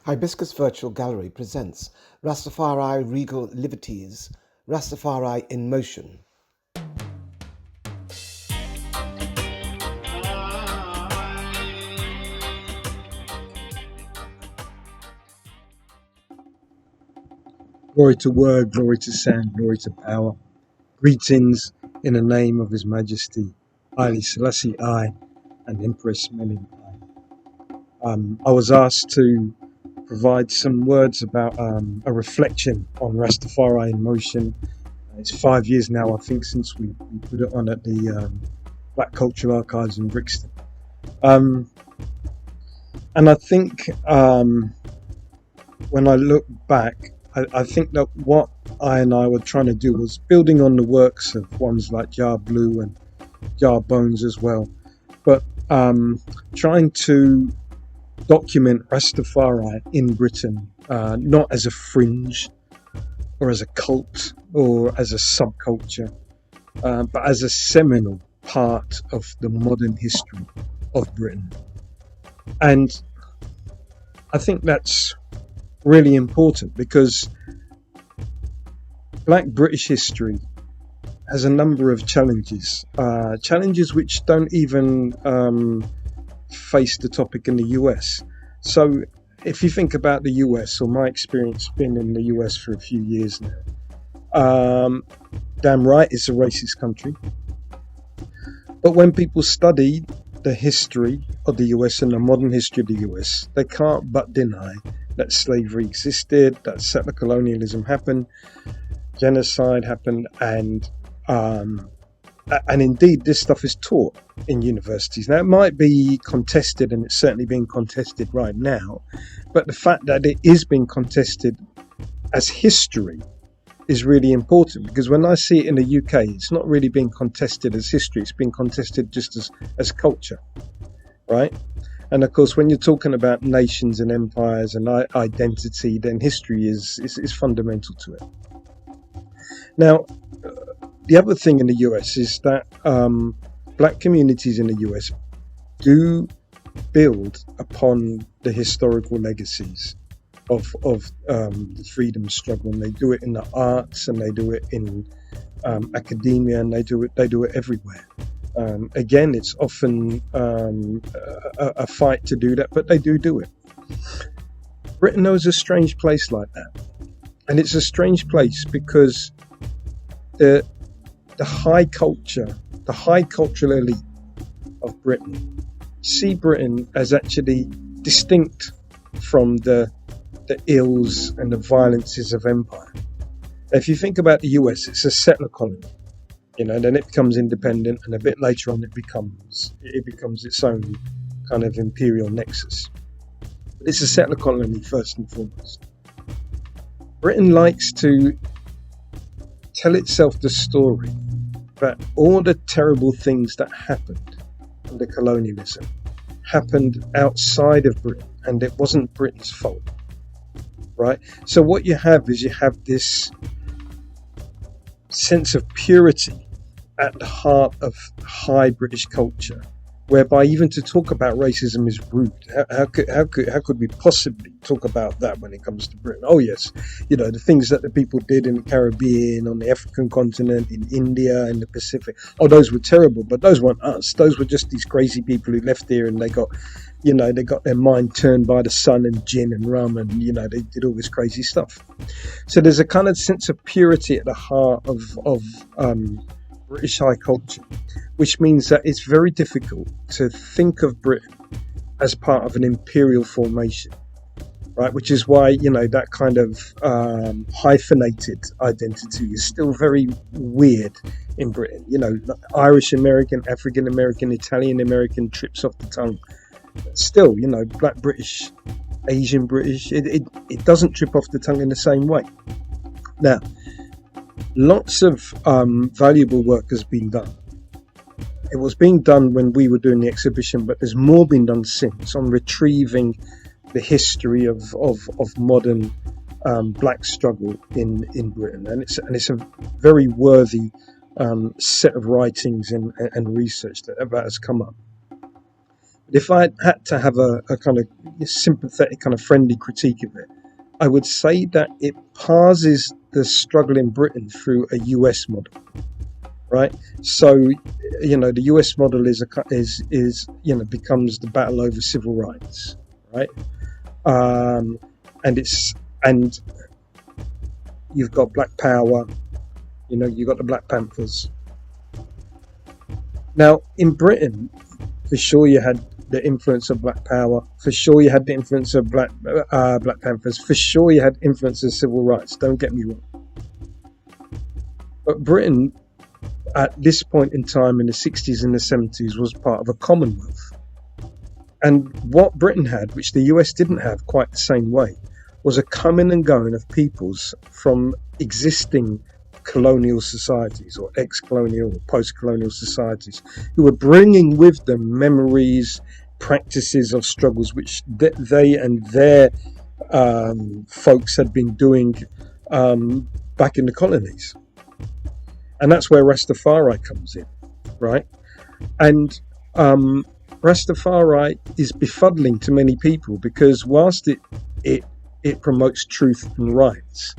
Hibiscus Virtual Gallery presents Rastafari Regal Livity's Rastafari in Motion. Glory to word, glory to sound, glory to power. Greetings in the name of His Majesty Haile Selassie I and Emperors Haile I. I was asked to provide some words about a reflection on Rastafari in Motion. It's 5 years now, I think, since we put it on at the Black Cultural Archives in Brixton. And I think when I look back, I think that what I were trying to do was building on the works of ones like Jar Blue and Jar Bones as well, but trying to document Rastafari in Britain, not as a fringe or as a cult or as a subculture, but as a seminal part of the modern history of Britain. And I think that's really important because Black British history has a number of challenges which don't even face the topic in the US. So if you think about the US, or my experience being in the US for a few years now, damn right it's a racist country. But when people study the history of the US and the modern history of the US, they can't but deny that slavery existed, that settler colonialism happened, genocide happened, and indeed this stuff is taught in universities. Now it might be contested, and it's certainly being contested right now, but the fact that it is being contested as history is really important, because when I see it in the UK, it's not really being contested as history, it's being contested just as culture, right? And of course, when you're talking about nations and empires and identity, then history is fundamental to it. Now, the other thing in the US is that Black communities in the US do build upon the historical legacies of the freedom struggle, and they do it in the arts, and they do it in academia, and they do it everywhere. Again, it's often a fight to do that, but they do it. Britain, though, is a strange place like that. And it's a strange place because the high culture, the high cultural elite of Britain see Britain as actually distinct from the ills and the violences of empire. If you think about the US, it's a settler colony. Then it becomes independent, and a bit later on it becomes its own kind of imperial nexus. But it's a settler colony first and foremost. Britain likes to tell itself the story that all the terrible things that happened under colonialism happened outside of Britain, and it wasn't Britain's fault, right? So what you have this sense of purity at the heart of high British culture, whereby even to talk about racism is rude. How could we possibly talk about that when it comes to Britain? Oh yes, the things that the people did in the Caribbean, on the African continent, in India, in the Pacific. Oh, those were terrible, but those weren't us. Those were just these crazy people who left here, and they got their mind turned by the sun and gin and rum, and they did all this crazy stuff. So there's a kind of sense of purity at the heart of British high culture, which means that it's very difficult to think of Britain as part of an imperial formation, right? Which is why, that kind of hyphenated identity is still very weird in Britain. Irish American, African American, Italian American trips off the tongue. But still, Black British, Asian British, it doesn't trip off the tongue in the same way. Now, lots of valuable work has been done. It was being done when we were doing the exhibition, but there's more been done since on retrieving the history of modern Black struggle in Britain, and it's a very worthy set of writings and research that has come up. If I had to have a kind of sympathetic, kind of friendly critique of it, I would say that it parses the struggle in Britain through a US model, right? So, the US model is becomes the battle over civil rights, right? And you've got Black Power, you've got the Black Panthers. Now, in Britain, for sure you had the influence of Black Power. For sure you had the influence of Black Panthers. For sure you had influence of civil rights. Don't get me wrong. But Britain, at this point in time in the 60s and the 70s, was part of a Commonwealth. And what Britain had, which the US didn't have quite the same way, was a coming and going of peoples from existing colonial societies or ex-colonial or post-colonial societies who were bringing with them memories, practices of struggles which they and their folks had been doing back in the colonies. And that's where Rastafari comes in, right? And Rastafari is befuddling to many people because whilst it promotes truth and rights,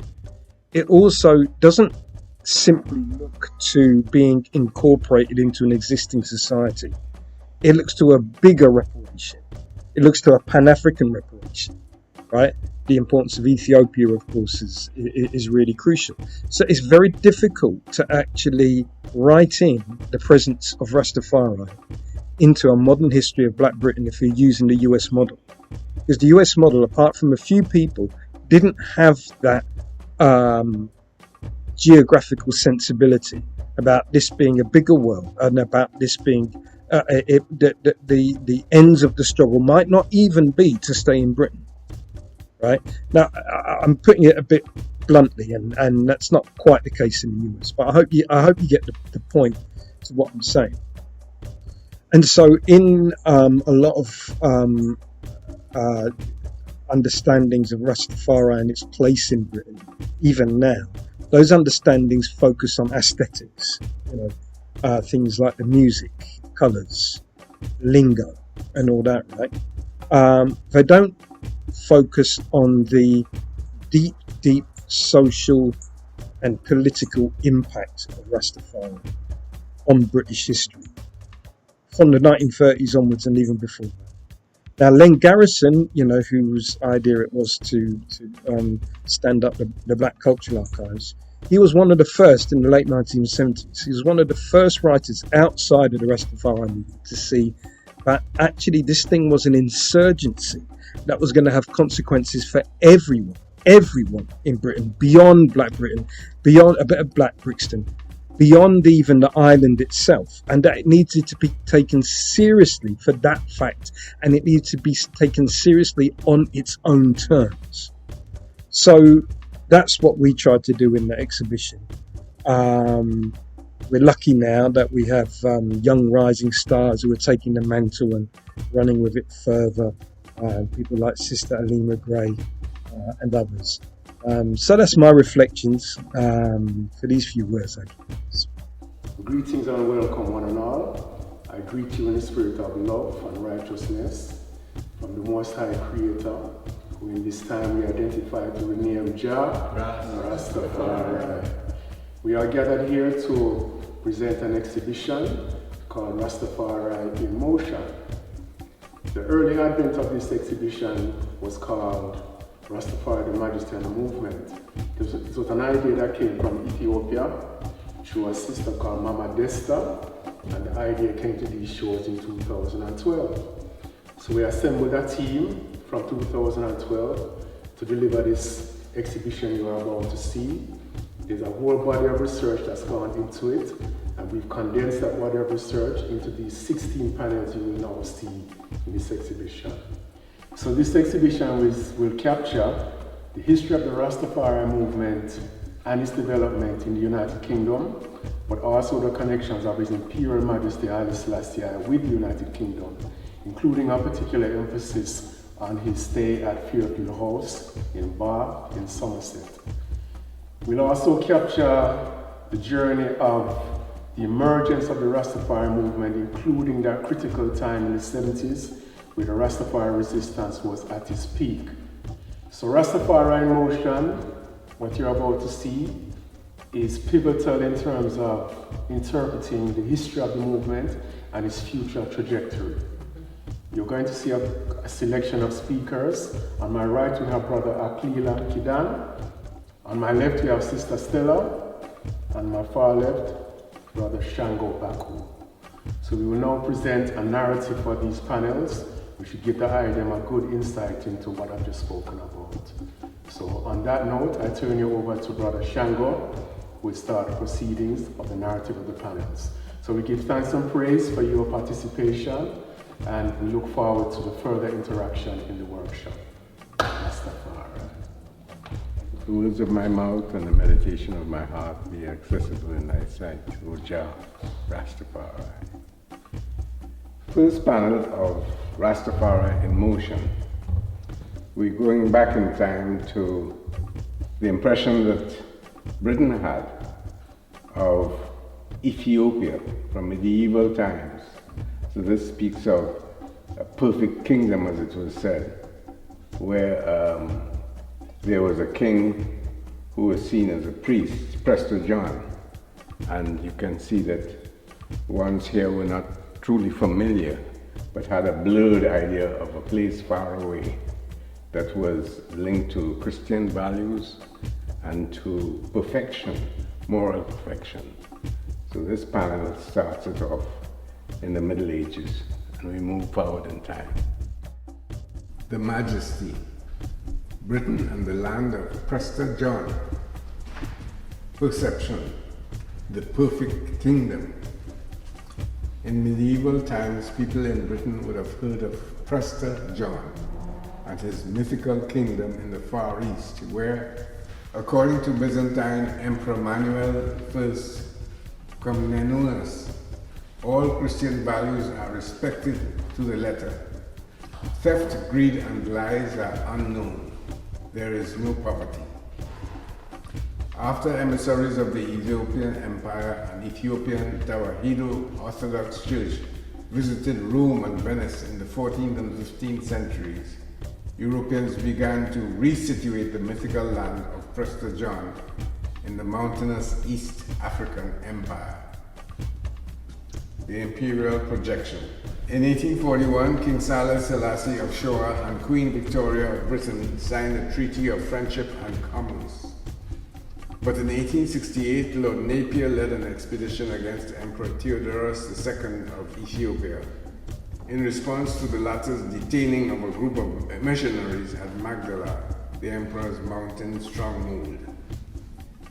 it also doesn't simply look to being incorporated into an existing society. It looks to a bigger reparation. It looks to a Pan-African reparation, right? The importance of Ethiopia, of course, is really crucial. So it's very difficult to actually write in the presence of Rastafari into a modern history of Black Britain if you're using the US model. Because the US model, apart from a few people, didn't have that geographical sensibility about this being a bigger world and about this being the ends of the struggle might not even be to stay in Britain. Right now, I'm putting it a bit bluntly, and that's not quite the case in the US. But I hope you get the point to what I'm saying. And so, in a lot of understandings of Rastafari and its place in Britain, even now, those understandings focus on aesthetics. Things like the music, colours, lingo, and all that. Right? They don't focus on the deep social and political impact of Rastafari on British history from the 1930s onwards and even before that. Now, Len Garrison, whose idea it was to stand up the Black Cultural Archives, he was one of the first in the late 1970s. He was one of the first writers outside of the Rastafari movement to see that actually this thing was an insurgency that was going to have consequences for everyone in Britain, beyond Black Britain, beyond a bit of Black Brixton, beyond even the island itself, and that it needed to be taken seriously for that fact, and it needed to be taken seriously on its own terms. So that's what we tried to do in the exhibition. We're lucky now that we have young rising stars who are taking the mantle and running with it further. People like Sister Alima Gray and others. So that's my reflections for these few words, I guess. Greetings and welcome, one and all. I greet you in the spirit of love and righteousness from the Most High Creator, who in this time we identify to the name Jah, Rastafari. We are gathered here to present an exhibition called Rastafari in Motion. The early advent of this exhibition was called Rastafari, the Majesty and the Movement. It was an idea that came from Ethiopia through a sister called Mama Desta, and the idea came to these shores in 2012. So we assembled a team from 2012 to deliver this exhibition you are about to see. There's a whole body of research that's gone into it, and we've condensed that body of research into these 16 panels you will now see in this exhibition. So this exhibition will capture the history of the Rastafari movement and its development in the United Kingdom, but also the connections of His Imperial Majesty Haile Selassie I with the United Kingdom, including a particular emphasis on his stay at Fairfield House in Bath in Somerset. We'll also capture the journey of the emergence of the Rastafari movement, including that critical time in the 70s, where the Rastafari resistance was at its peak. So Rastafari in Motion, what you're about to see, is pivotal in terms of interpreting the history of the movement and its future trajectory. You're going to see a selection of speakers. On my right, we have Brother Aklila Kidan. On my left, we have Sister Stella. On my far left, Brother Shango Baku. So we will now present a narrative for these panels, which should give the item a good insight into what I've just spoken about. So on that note, I turn you over to Brother Shango, who will start the proceedings of the narrative of the panels. So we give thanks and praise for your participation, and we look forward to the further interaction in the workshop. Rastafari. The words of my mouth and the meditation of my heart be accessible in thy sight, O Jah, Rastafari. First panel of Rastafari in Motion. We're going back in time to the impression that Britain had of Ethiopia from medieval times. So this speaks of a perfect kingdom, as it was said, where there was a king who was seen as a priest, Prester John. And you can see that ones here were not truly familiar, but had a blurred idea of a place far away that was linked to Christian values and to perfection, moral perfection. So this panel starts it off in the Middle Ages, and we move forward in time. The Majesty, Britain and the land of Prester John. Perception, the perfect kingdom. In medieval times, people in Britain would have heard of Prester John and his mythical kingdom in the Far East, where, according to Byzantine Emperor Manuel I Comnenus, all Christian values are respected to the letter. Theft, greed, and lies are unknown. There is no poverty. After emissaries of the Ethiopian Empire and Ethiopian Tawahedo Orthodox Church visited Rome and Venice in the 14th and 15th centuries, Europeans began to resituate the mythical land of Prester John in the mountainous East African Empire. The Imperial Projection. In 1841, King Haile Selassie of Shoa and Queen Victoria of Britain signed a treaty of friendship and commerce. But in 1868, Lord Napier led an expedition against Emperor Theodorus II of Ethiopia in response to the latter's detaining of a group of missionaries at Magdala, the emperor's mountain stronghold.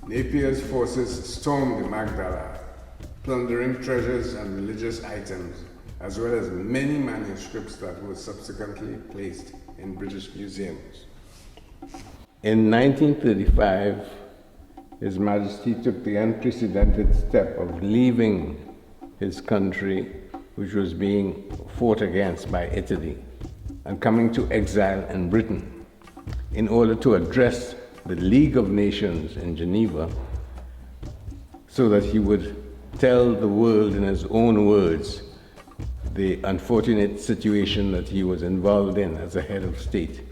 Napier's forces stormed Magdala, plundering treasures and religious items, as well as many manuscripts that were subsequently placed in British museums. In 1935, His Majesty took the unprecedented step of leaving his country, which was being fought against by Italy, and coming to exile in Britain in order to address the League of Nations in Geneva so that he would tell the world in his own words the unfortunate situation that he was involved in as a head of state,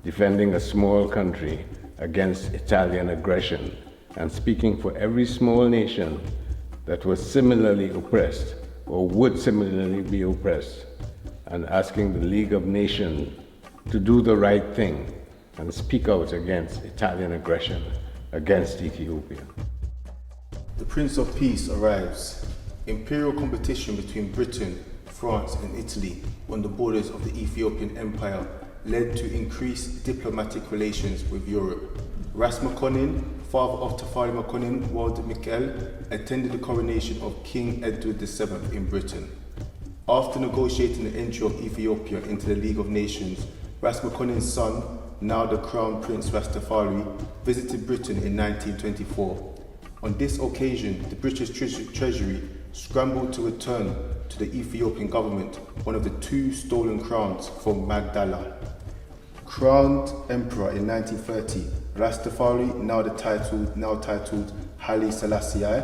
defending a small country against Italian aggression and speaking for every small nation that was similarly oppressed or would similarly be oppressed, and asking the League of Nations to do the right thing and speak out against Italian aggression against Ethiopia. The Prince of Peace arrives. Imperial competition between Britain, France and Italy on the borders of the Ethiopian Empire led to increased diplomatic relations with Europe. Ras Makonnen, father of Tafari Makonnen Wald Mikhael, attended the coronation of King Edward VII in Britain. After negotiating the entry of Ethiopia into the League of Nations, Ras Makonnen's son, now the Crown Prince Rastafari, visited Britain in 1924. On this occasion, the British Treasury scrambled to return to the Ethiopian government one of the 2 stolen crowns from Magdala. Crowned Emperor in 1930, Rastafari, now titled Haile Selassie I,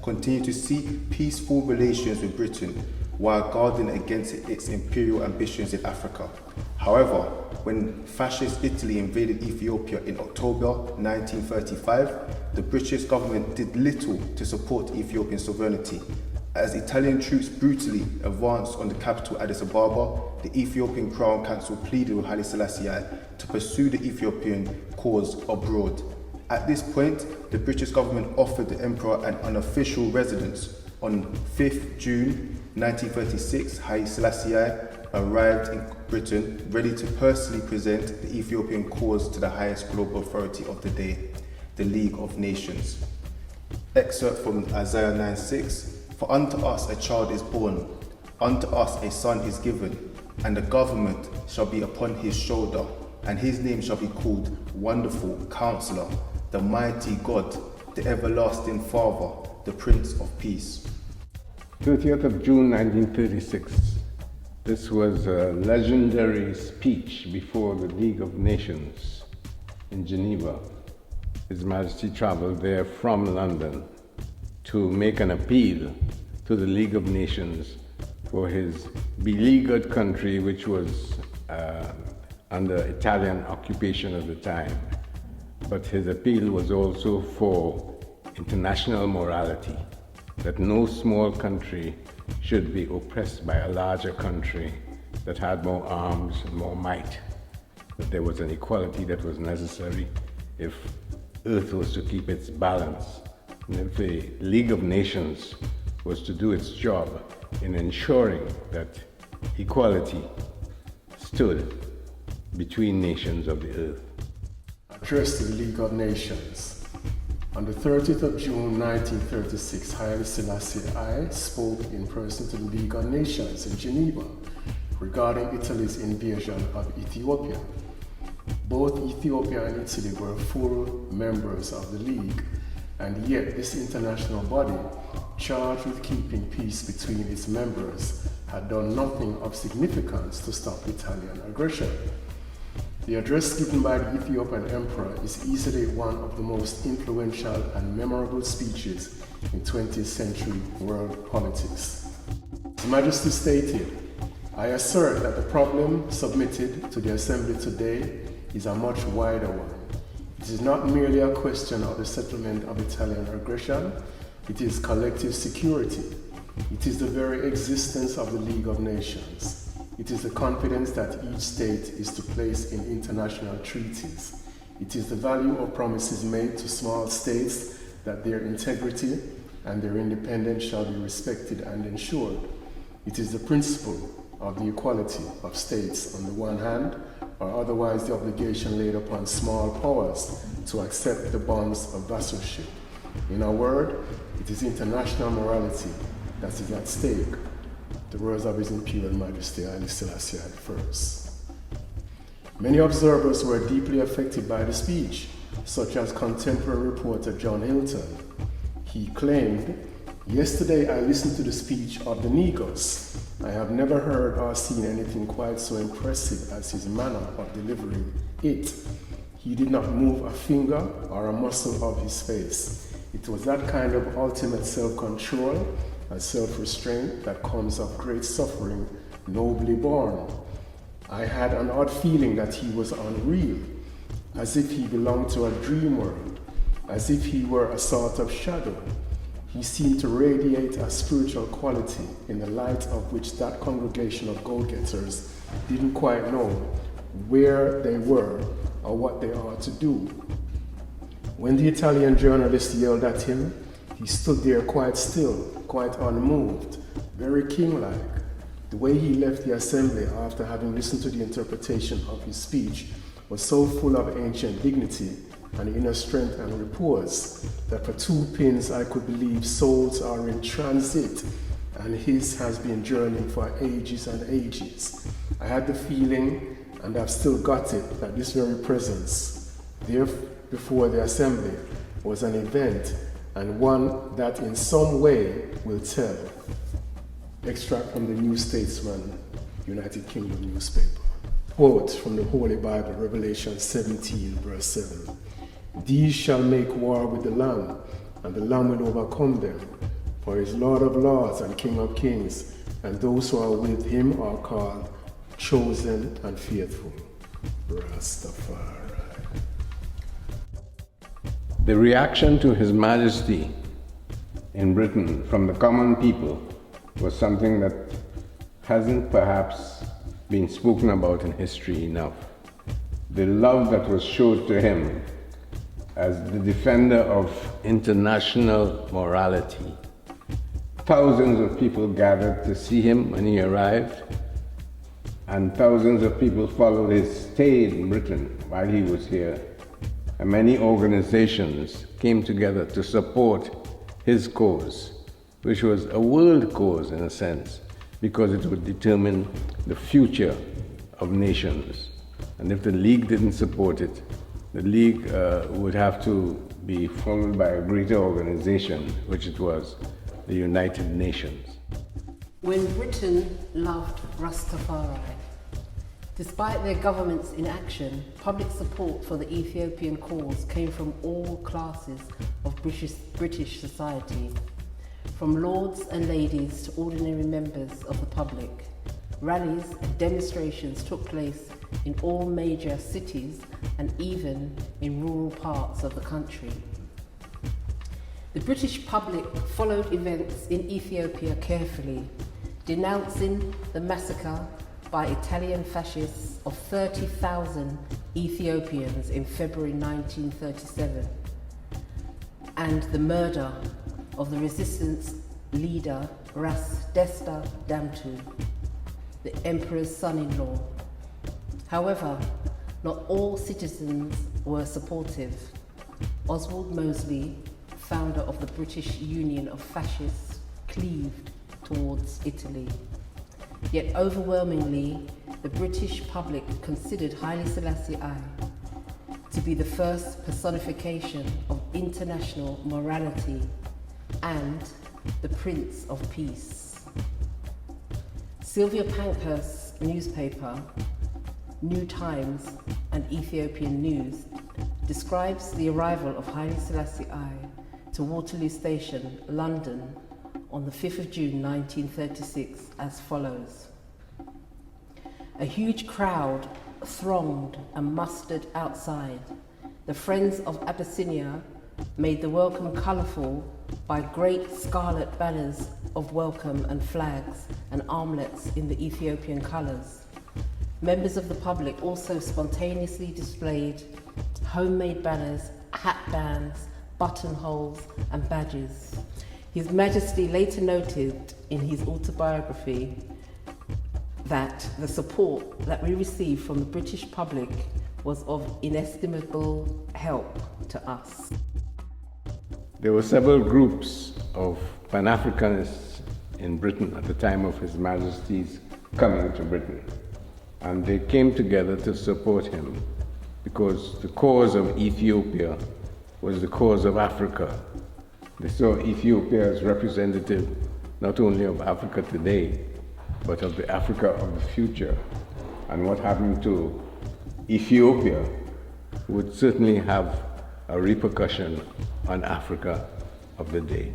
continued to seek peaceful relations with Britain while guarding against its imperial ambitions in Africa. However, when fascist Italy invaded Ethiopia in October 1935, the British government did little to support Ethiopian sovereignty. As Italian troops brutally advanced on the capital Addis Ababa, the Ethiopian Crown Council pleaded with Haile Selassie I to pursue the Ethiopian cause abroad. At this point, the British government offered the emperor an unofficial residence. On 5th June 1936, Haile Selassie I arrived in Britain ready to personally present the Ethiopian cause to the highest global authority of the day, the League of Nations. Excerpt from Isaiah 9:6. For unto us a child is born, unto us a son is given, and the government shall be upon his shoulder, and his name shall be called Wonderful Counselor, the Mighty God, the Everlasting Father, the Prince of Peace. 30th of June 1936. This was a legendary speech before the League of Nations in Geneva. His Majesty traveled there from London to make an appeal to the League of Nations for his beleaguered country, which was under Italian occupation at the time. But his appeal was also for international morality, that no small country should be oppressed by a larger country that had more arms and more might, that there was an equality that was necessary if Earth was to keep its balance. And if the League of Nations was to do its job in ensuring that equality stood between nations of the earth. Address to the League of Nations. On the 30th of June 1936, Haile Selassie I spoke in person to the League of Nations in Geneva regarding Italy's invasion of Ethiopia. Both Ethiopia and Italy were full members of the League, and yet this international body, charged with keeping peace between its members, had done nothing of significance to stop Italian aggression. The address given by the Ethiopian emperor is easily one of the most influential and memorable speeches in 20th century world politics. His Majesty stated, "I assert that the problem submitted to the Assembly today is a much wider one. It is not merely a question of the settlement of Italian aggression, it is collective security. It is the very existence of the League of Nations. It is the confidence that each state is to place in international treaties. It is the value of promises made to small states that their integrity and their independence shall be respected and ensured. It is the principle of the equality of states on the one hand, or otherwise the obligation laid upon small powers to accept the bonds of vassalship. In a word, it is international morality that is at stake." The words of His Imperial Majesty Haile Selassie I. Many observers were deeply affected by the speech, such as contemporary reporter John Hilton. He claimed, "Yesterday I listened to the speech of the Negus. I have never heard or seen anything quite so impressive as his manner of delivering it. He did not move a finger or a muscle of his face. It was that kind of ultimate self-control and self-restraint that comes of great suffering, nobly born. I had an odd feeling that he was unreal, as if he belonged to a dream world, as if he were a sort of shadow. He seemed to radiate a spiritual quality in the light of which that congregation of go-getters didn't quite know where they were or what they ought to do. When the Italian journalist yelled at him, he stood there quite still, quite unmoved, very king-like. The way he left the assembly after having listened to the interpretation of his speech was so full of ancient dignity and inner strength and repose that for 2 pins I could believe souls are in transit, and his has been journeying for ages and ages. I had the feeling, and I've still got it, that this very presence there before the assembly was an event, and one that in some way will tell." Extract from the New Statesman, United Kingdom newspaper. Quote from the Holy Bible, Revelation 17, verse 7. "These shall make war with the Lamb, and the Lamb will overcome them. For he is Lord of lords and King of kings, and those who are with him are called chosen and faithful. Rastafari. The reaction to His Majesty in Britain from the common people was something that hasn't perhaps been spoken about in history enough. The love that was showed to him as the defender of international morality. Thousands of people gathered to see him when he arrived, and thousands of people followed his stay in Britain while he was here. And many organizations came together to support his cause, which was a world cause in a sense, because it would determine the future of nations. And if the League didn't support it, the League would have to be followed by a greater organization, which it was, the United Nations. When Britain loved Rastafari, despite their government's inaction, public support for the Ethiopian cause came from all classes of British society, from lords and ladies to ordinary members of the public. Rallies and demonstrations took place in all major cities and even in rural parts of the country. The British public followed events in Ethiopia carefully, denouncing the massacre by Italian fascists of 30,000 Ethiopians in February 1937, and the murder of the resistance leader Ras Desta Damtu, the Emperor's son-in-law. However, not all citizens were supportive. Oswald Mosley, founder of the British Union of Fascists, cleaved towards Italy. Yet overwhelmingly, the British public considered Haile Selassie I to be the first personification of international morality and the Prince of Peace. Sylvia Pankhurst's newspaper, New Times and Ethiopian News, describes the arrival of Haile Selassie I to Waterloo Station, London, on the 5th of June 1936 as follows. A huge crowd thronged and mustered outside. The Friends of Abyssinia made the welcome colourful by great scarlet banners of welcome and flags and armlets in the Ethiopian colours. Members of the public also spontaneously displayed homemade banners, hat bands, buttonholes and badges. His Majesty later noted in his autobiography that the support that we received from the British public was of inestimable help to us. There were several groups of Pan-Africanists in Britain at the time of His Majesty's coming to Britain, and they came together to support him because the cause of Ethiopia was the cause of Africa. They saw Ethiopia as representative not only of Africa today, but of the Africa of the future. And what happened to Ethiopia would certainly have a repercussion on Africa of the day.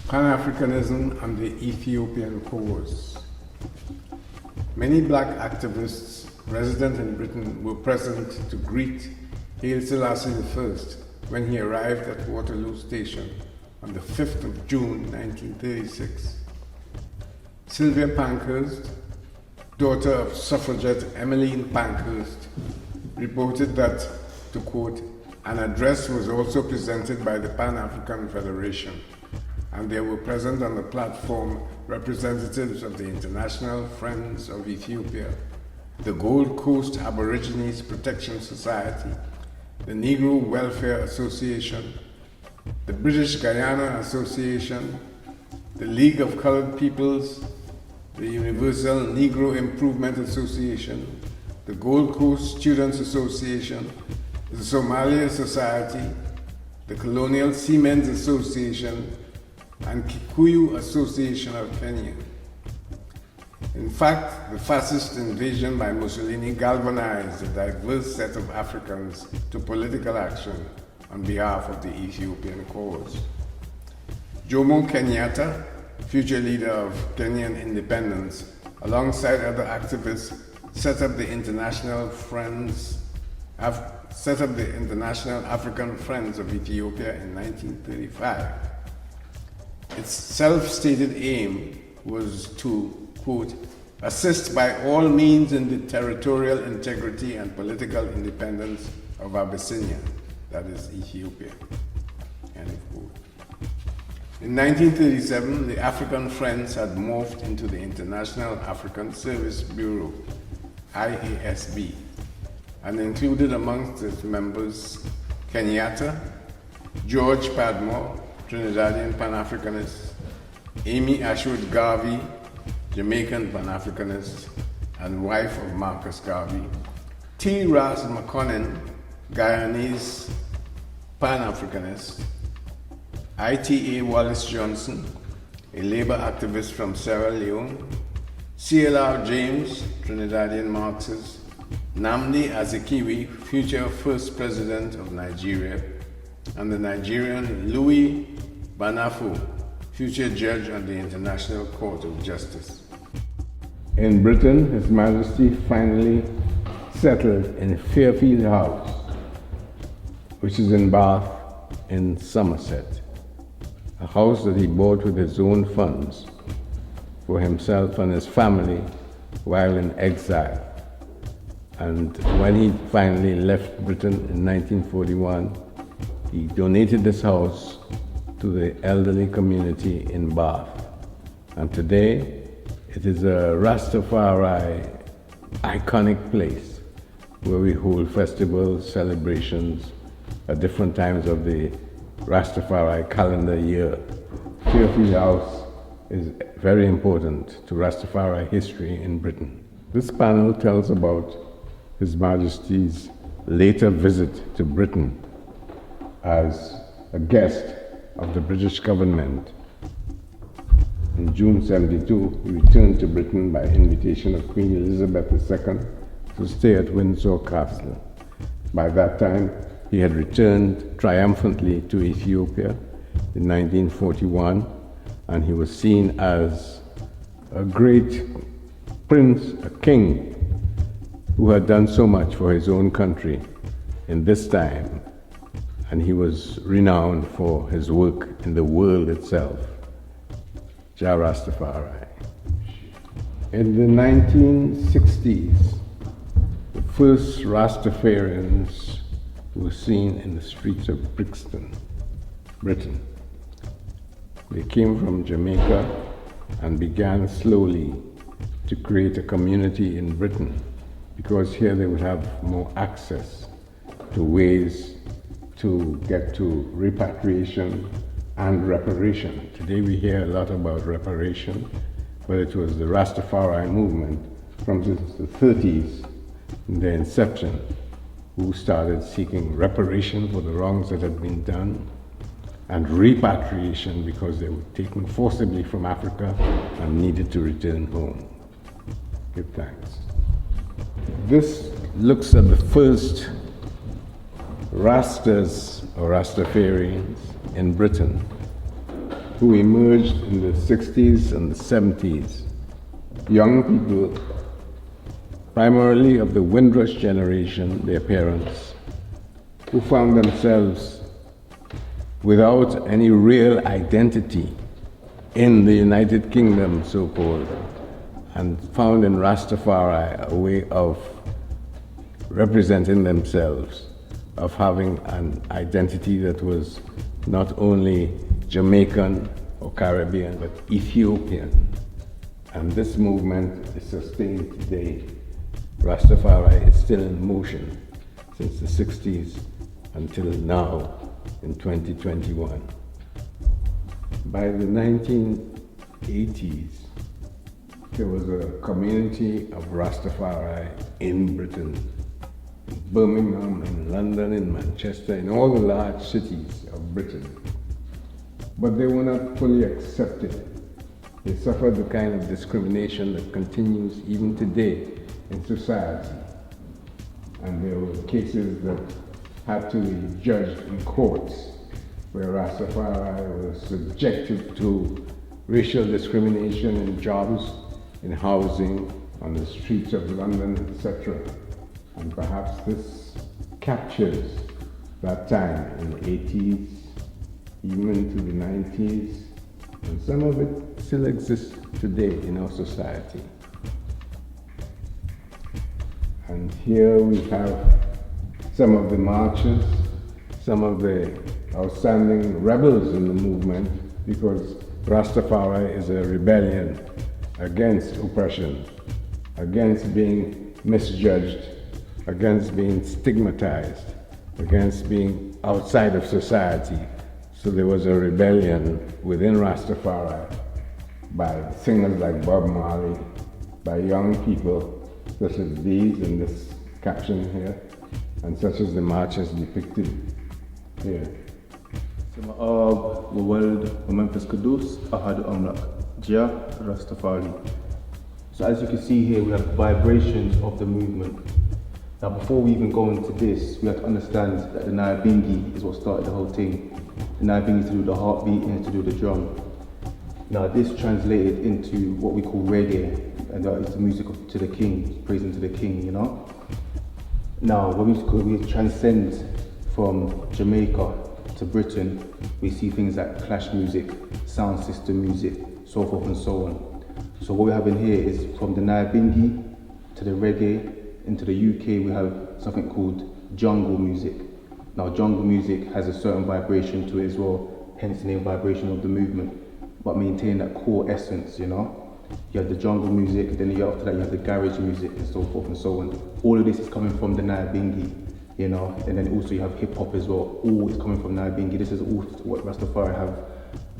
Pan-Africanism and the Ethiopian cause. Many black activists resident in Britain were present to greet Haile Selassie I when he arrived at Waterloo Station on the 5th of June 1936. Sylvia Pankhurst, daughter of suffragette Emmeline Pankhurst, reported that, to quote, an address was also presented by the Pan-African Federation, and there were present on the platform representatives of the International Friends of Ethiopia, the Gold Coast Aborigines Protection Society, the Negro Welfare Association, the British Guyana Association, the League of Colored Peoples, the Universal Negro Improvement Association, the Gold Coast Students Association, the Somalia Society, the Colonial Seamen's Association, and Kikuyu Association of Kenya. In fact, the fascist invasion by Mussolini galvanized a diverse set of Africans to political action on behalf of the Ethiopian cause. Jomo Kenyatta, future leader of Kenyan independence, alongside other activists, set up the International African Friends of Ethiopia in 1935. Its self-stated aim was to, quote, assist by all means in the territorial integrity and political independence of Abyssinia, that is Ethiopia, end of quote. In 1937, the African Friends had morphed into the International African Service Bureau, IASB, and included amongst its members Kenyatta, George Padmore, Trinidadian Pan-Africanist, Amy Ashwood Garvey, Jamaican Pan-Africanist and wife of Marcus Garvey, T. Ras McConnell, Guyanese Pan-Africanist, ITA Wallace Johnson, a labor activist from Sierra Leone, CLR James, Trinidadian Marxist, Nnamdi Azikiwe, future first president of Nigeria, and the Nigerian Louis Banafo, future judge on the International Court of Justice. In Britain, His Majesty finally settled in Fairfield House, which is in Bath in Somerset, a house that he bought with his own funds for himself and his family while in exile. And when he finally left Britain in 1941, he donated this house to the elderly community in Bath. And today, it is a Rastafari iconic place where we hold festivals, celebrations at different times of the Rastafari calendar year. Fairfield House is very important to Rastafari history in Britain. This panel tells about His Majesty's later visit to Britain as a guest of the British government. In June 1972, he returned to Britain by invitation of Queen Elizabeth II to stay at Windsor Castle. By that time, he had returned triumphantly to Ethiopia in 1941, and he was seen as a great prince, a king, who had done so much for his own country in this time, and he was renowned for his work in the world itself. Jah Rastafari. In the 1960s, the first Rastafarians were seen in the streets of Brixton, Britain. They came from Jamaica and began slowly to create a community in Britain, because here they would have more access to ways to get to repatriation and reparation. Today we hear a lot about reparation, but it was the Rastafari movement from the 30s, in their inception, who started seeking reparation for the wrongs that had been done, and repatriation because they were taken forcibly from Africa and needed to return home. Give thanks. This looks at the first Rastas or Rastafarians in Britain who emerged in the 60s and the 70s. Young people, primarily of the Windrush generation, their parents, who found themselves without any real identity in the United Kingdom, so-called, and found in Rastafari a way of representing themselves, of having an identity that was not only Jamaican or Caribbean, but Ethiopian. And this movement is sustained today. Rastafari is still in motion since the 60s until now in 2021. By the 1980s, there was a community of Rastafari in Britain, in Birmingham, in London, in Manchester, in all the large cities of Britain. But they were not fully accepted. They suffered the kind of discrimination that continues even today in society. And there were cases that had to be judged in courts, where Rastafari was subjected to racial discrimination in jobs, in housing, on the streets of London, etc. And perhaps this captures that time in the 80s, even into the 90s, and some of it still exists today in our society. And here we have some of the marches, some of the outstanding rebels in the movement, because Rastafari is a rebellion against oppression, against being misjudged, against being stigmatized, against being outside of society. So there was a rebellion within Rastafari by singers like Bob Marley, by young people such as these in this caption here, and such as the marches depicted here. وموالد ومنفس قدوس أحد أملاك جاء Rastafari. So as you can see here, we have vibrations of the movement. Now before we even go into this, we have to understand that the Nyabingi is what started the whole thing. The Nyabingi is to do with the heartbeat and to do with the drum. Now this translated into what we call reggae, and that is the music to the king, praising to the king, you know? Now when we transcend from Jamaica to Britain, we see things like clash music, sound system music, so forth and so on. So what we have in here is from the Nyabingi to the reggae. Into the UK we have something called jungle music. Now jungle music has a certain vibration to it as well, hence the name vibration of the movement, but maintain that core essence, you know? You have the jungle music, then after that you have the garage music and so forth and so on. All of this is coming from the Nyabingi, you know, and then also you have hip hop as well. All is coming from Nyabingi. This is all what Rastafari have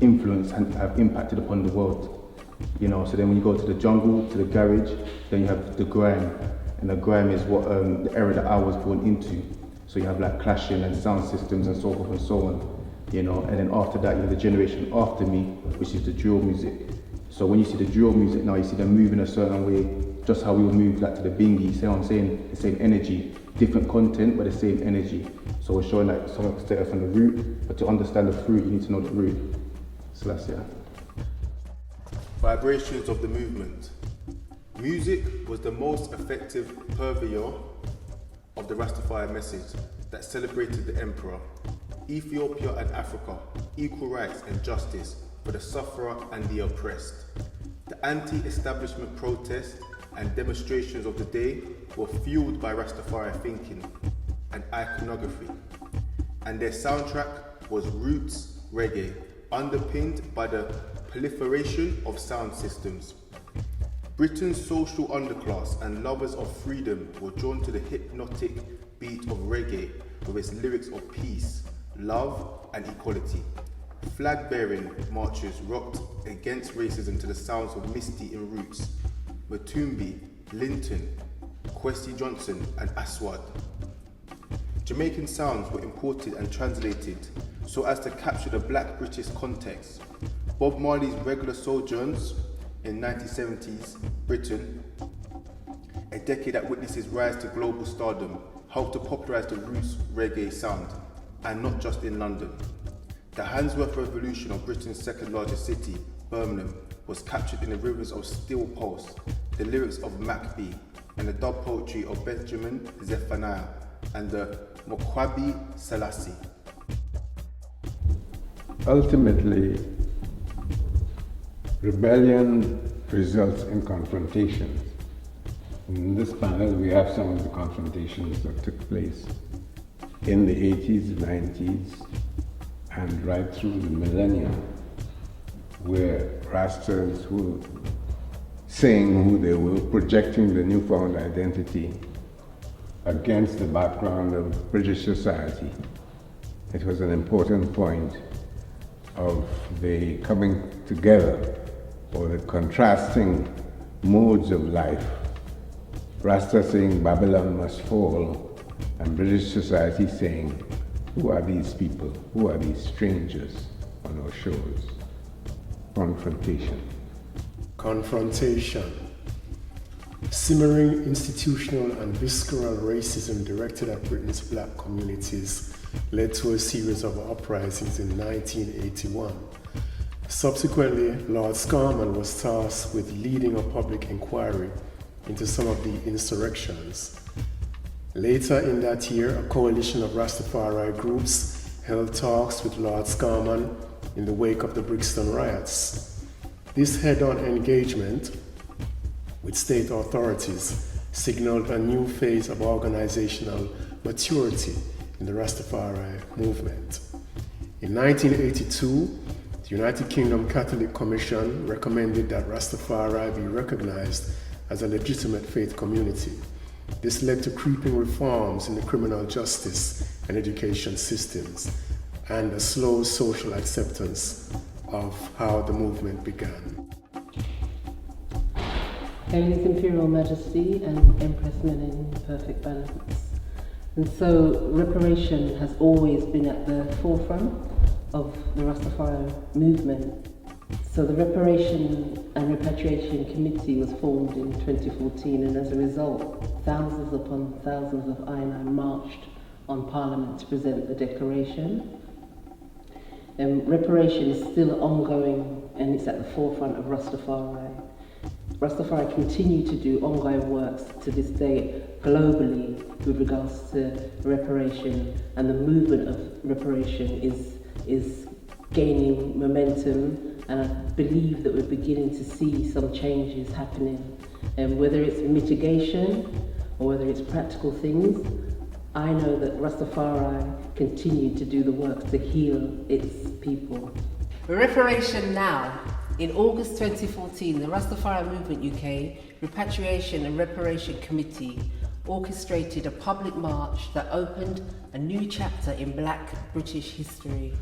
influenced and have impacted upon the world, you know. So then when you go to the jungle, to the garage, then you have the grime, and the grime is what the era that I was born into. So you have like clashing and sound systems and so forth and so on, you know. And then after that you have the generation after me, which is the drill music. So when you see the drill music now, you see them moving a certain way, just how we would move like to the bingy, see what I'm saying? The same energy, different content, but the same energy. So we're showing like something started from the root, but to understand the fruit, you need to know the root. Selassie. Vibrations of the movement. Music was the most effective purveyor of the Rastafari message that celebrated the emperor, Ethiopia and Africa, equal rights and justice for the sufferer and the oppressed. The anti-establishment protests and demonstrations of the day were fueled by Rastafari thinking and iconography, and their soundtrack was roots reggae, underpinned by the proliferation of sound systems. Britain's social underclass and lovers of freedom were drawn to the hypnotic beat of reggae with its lyrics of peace, love and equality. Flag-bearing marchers rocked against racism to the sounds of Misty in Roots, Matumbi, Linton, Kwesi Johnson and Aswad. Jamaican sounds were imported and translated so as to capture the black British context. Bob Marley's regular sojourns in 1970s Britain, a decade that witnessed his rise to global stardom, helped to popularise the roots reggae sound, and not just in London. The Handsworth Revolution of Britain's second largest city, Birmingham, was captured in the rivers of Steel Pulse, the lyrics of Macbee, and the dub poetry of Benjamin Zephaniah and the Mokwabi Selassie. Ultimately, rebellion results in confrontations. In this panel, we have some of the confrontations that took place in the 80s, 90s, and right through the millennium, where Rastas were saying who they were, projecting the newfound identity against the background of British society. It was an important point of the coming together or the contrasting modes of life. Rasta saying Babylon must fall, and British society saying, who are these people? Who are these strangers on our shores? Confrontation. Confrontation. Simmering institutional and visceral racism directed at Britain's black communities led to a series of uprisings in 1981. Subsequently, Lord Scarman was tasked with leading a public inquiry into some of the insurrections. Later in that year, a coalition of Rastafari groups held talks with Lord Scarman in the wake of the Brixton riots. This head-on engagement with state authorities signaled a new phase of organizational maturity in the Rastafari movement. In 1982, the United Kingdom Catholic Commission recommended that Rastafari be recognized as a legitimate faith community. This led to creeping reforms in the criminal justice and education systems and a slow social acceptance of how the movement began. Hail His Imperial Majesty and Empress Men in perfect balance. And so reparation has always been at the forefront of the Rastafari movement. So the Reparation and Repatriation Committee was formed in 2014, and as a result, thousands upon thousands of I marched on Parliament to present the declaration. Reparation is still ongoing, and it's at the forefront of Rastafari. Rastafari continue to do ongoing works to this day globally with regards to reparation, and the movement of reparation is gaining momentum, and I believe that we're beginning to see some changes happening. And whether it's mitigation or whether it's practical things, I know that Rastafari continue to do the work to heal its people. Reparation now. In August 2014, the Rastafari Movement UK Repatriation and Reparation Committee orchestrated a public march that opened a new chapter in Black British history.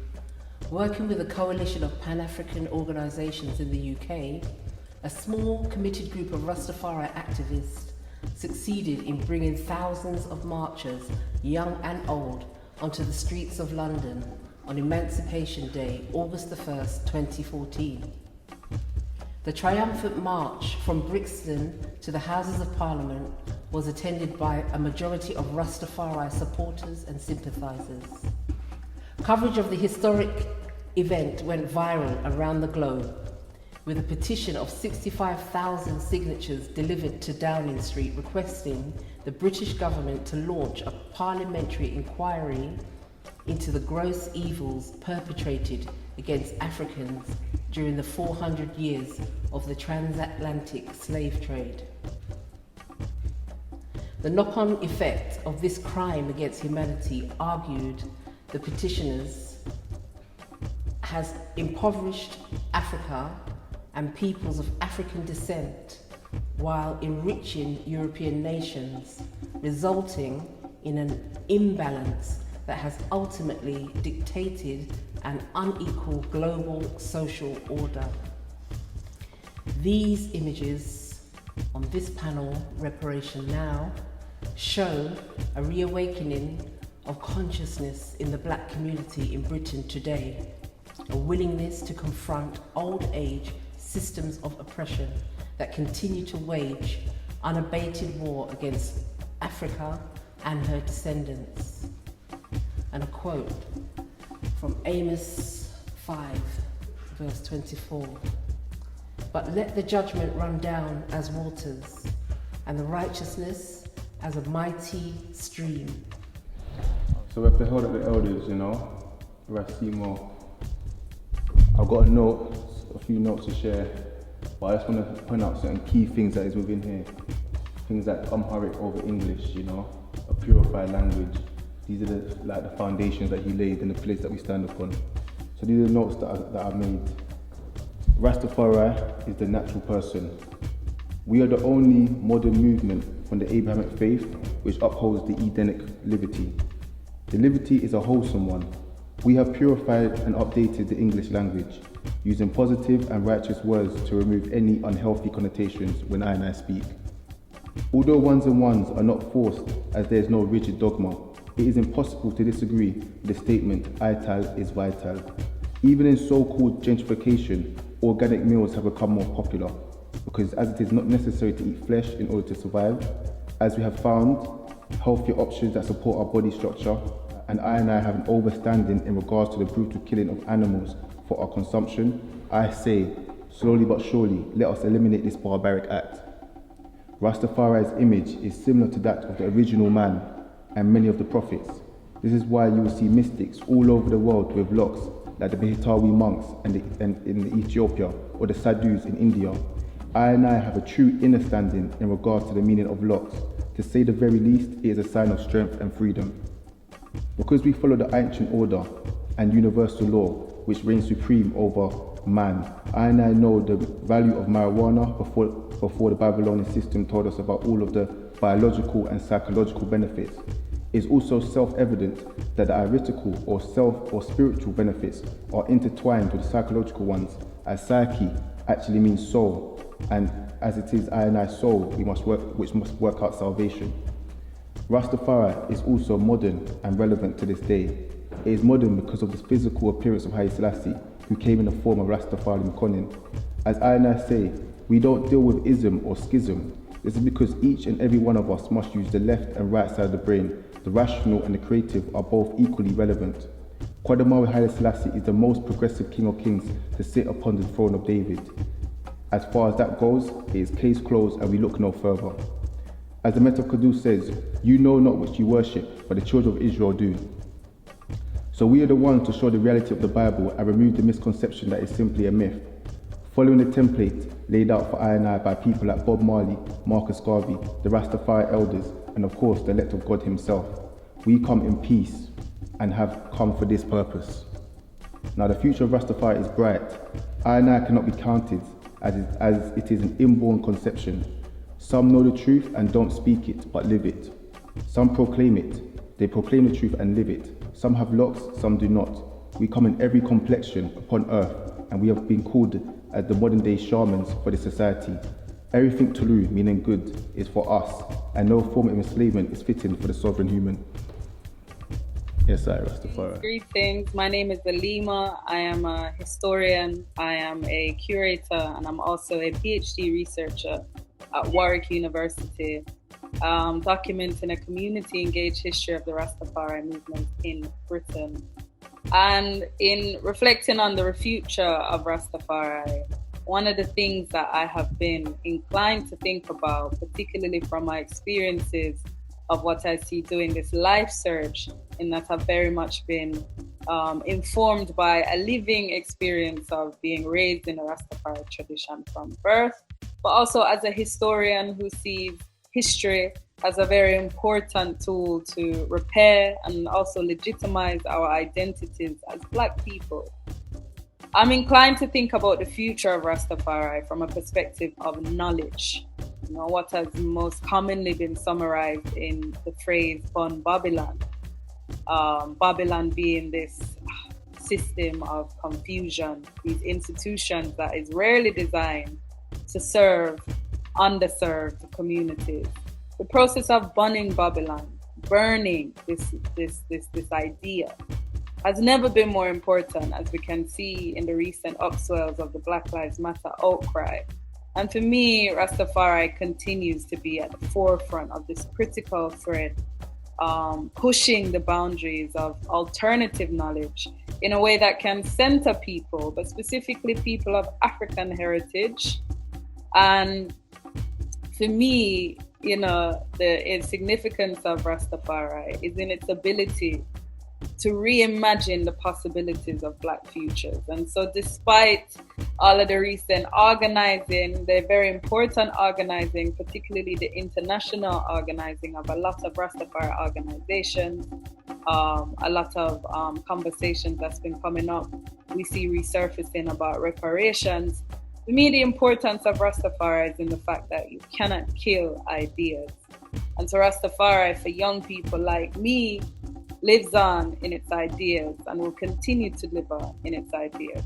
Working with a coalition of Pan-African organisations in the UK, a small committed group of Rastafari activists succeeded in bringing thousands of marchers, young and old, onto the streets of London on Emancipation Day, August the 1st, 2014. The triumphant march from Brixton to the Houses of Parliament was attended by a majority of Rastafari supporters and sympathisers. Coverage of the historic event went viral around the globe, with a petition of 65,000 signatures delivered to Downing Street requesting the British government to launch a parliamentary inquiry into the gross evils perpetrated against Africans during the 400 years of the transatlantic slave trade. The knock-on effect of this crime against humanity, argued the petitioners, has impoverished Africa and peoples of African descent while enriching European nations, resulting in an imbalance that has ultimately dictated an unequal global social order. These images on this panel, Reparation Now, show a reawakening of consciousness in the Black community in Britain today, a willingness to confront old age systems of oppression that continue to wage unabated war against Africa and her descendants. And a quote from Amos 5, verse 24. But let the judgment run down as waters, and the righteousness as a mighty stream. So we have to hold up the elders, Rastimo. I've got a few notes to share, but I just want to point out certain key things that is within here. Things like Amharic over English, a purified language. These are the foundations that he laid and the place that we stand upon. So these are the notes that I've made. Rastafari is the natural person. We are the only modern movement from the Abrahamic faith which upholds the Edenic liberty. The liberty is a wholesome one. We have purified and updated the English language, using positive and righteous words to remove any unhealthy connotations when I speak. Although ones and ones are not forced, as there is no rigid dogma, it is impossible to disagree with the statement Ites is vital. Even in so-called gentrification, organic meals have become more popular. because as it is not necessary to eat flesh in order to survive, as we have found healthier options that support our body structure, and I have an overstanding in regards to the brutal killing of animals for our consumption, I say, slowly but surely, let us eliminate this barbaric act. Rastafari's image is similar to that of the original man and many of the prophets. This is why you will see mystics all over the world with locks, like the Behitawi monks in Ethiopia or the Sadhus in India. I have a true inner standing in regards to the meaning of locks. To say the very least, it is a sign of strength and freedom. Because we follow the ancient order and universal law, which reigns supreme over man, I know the value of marijuana before the Babylonian system told us about all of the biological and psychological benefits. It is also self-evident that the arithmetical or self or spiritual benefits are intertwined with the psychological ones, as psyche actually means soul, and as it is I soul, which must work out salvation. Rastafari is also modern and relevant to this day. It is modern because of the physical appearance of Haile Selassie, who came in the form of Rastafari in Motion. As I say, we don't deal with ism or schism. This is because each and every one of us must use the left and right side of the brain. The rational and the creative are both equally relevant. Kwadamawi Haile Selassie is the most progressive king of kings to sit upon the throne of David. As far as that goes, it is case closed and we look no further. As the Meta Kadu says, you know not which you worship, but the children of Israel do. So we are the ones to show the reality of the Bible and remove the misconception that it's simply a myth. Following the template laid out for I by people like Bob Marley, Marcus Garvey, the Rastafari elders, and of course the elect of God himself, we come in peace and have come for this purpose. Now the future of Rastafari is bright. I cannot be counted as it is an inborn conception. Some know the truth and don't speak it, but live it. Some proclaim it. They proclaim the truth and live it. Some have locks, some do not. We come in every complexion upon earth, and we have been called as the modern day shamans for this society. Everything Tulu, meaning good, is for us, and no form of enslavement is fitting for the sovereign human. Yes, I, Rastafari. Greetings, my name is Alima. I am a historian, I am a curator, and I'm also a PhD researcher at Warwick University, documenting a community engaged history of the Rastafari movement in Britain. And in reflecting on the future of Rastafari, one of the things that I have been inclined to think about, particularly from my experiences of what I see doing this life search, in that I've very much been informed by a living experience of being raised in a Rastafari tradition from birth, but also as a historian who sees history as a very important tool to repair and also legitimize our identities as Black people. I'm inclined to think about the future of Rastafari from a perspective of knowledge. You know, what has most commonly been summarized in the phrase Bun Babylon. Babylon being this system of confusion, these institutions that is rarely designed to serve underserved communities. The process of burning Babylon, burning this idea, has never been more important, as we can see in the recent upswells of the Black Lives Matter outcry. And for me, Rastafari continues to be at the forefront of this critical thread, pushing the boundaries of alternative knowledge in a way that can center people, but specifically people of African heritage. And for me, you know, the significance of Rastafari is in its ability to reimagine the possibilities of Black futures. And so despite all of the recent organizing, the very important organizing, particularly the international organizing of a lot of Rastafari organizations, a lot of conversations that's been coming up, we see resurfacing about reparations. For me, the importance of Rastafari is in the fact that you cannot kill ideas. And so Rastafari, for young people like me, lives on in its ideas and will continue to live on in its ideas.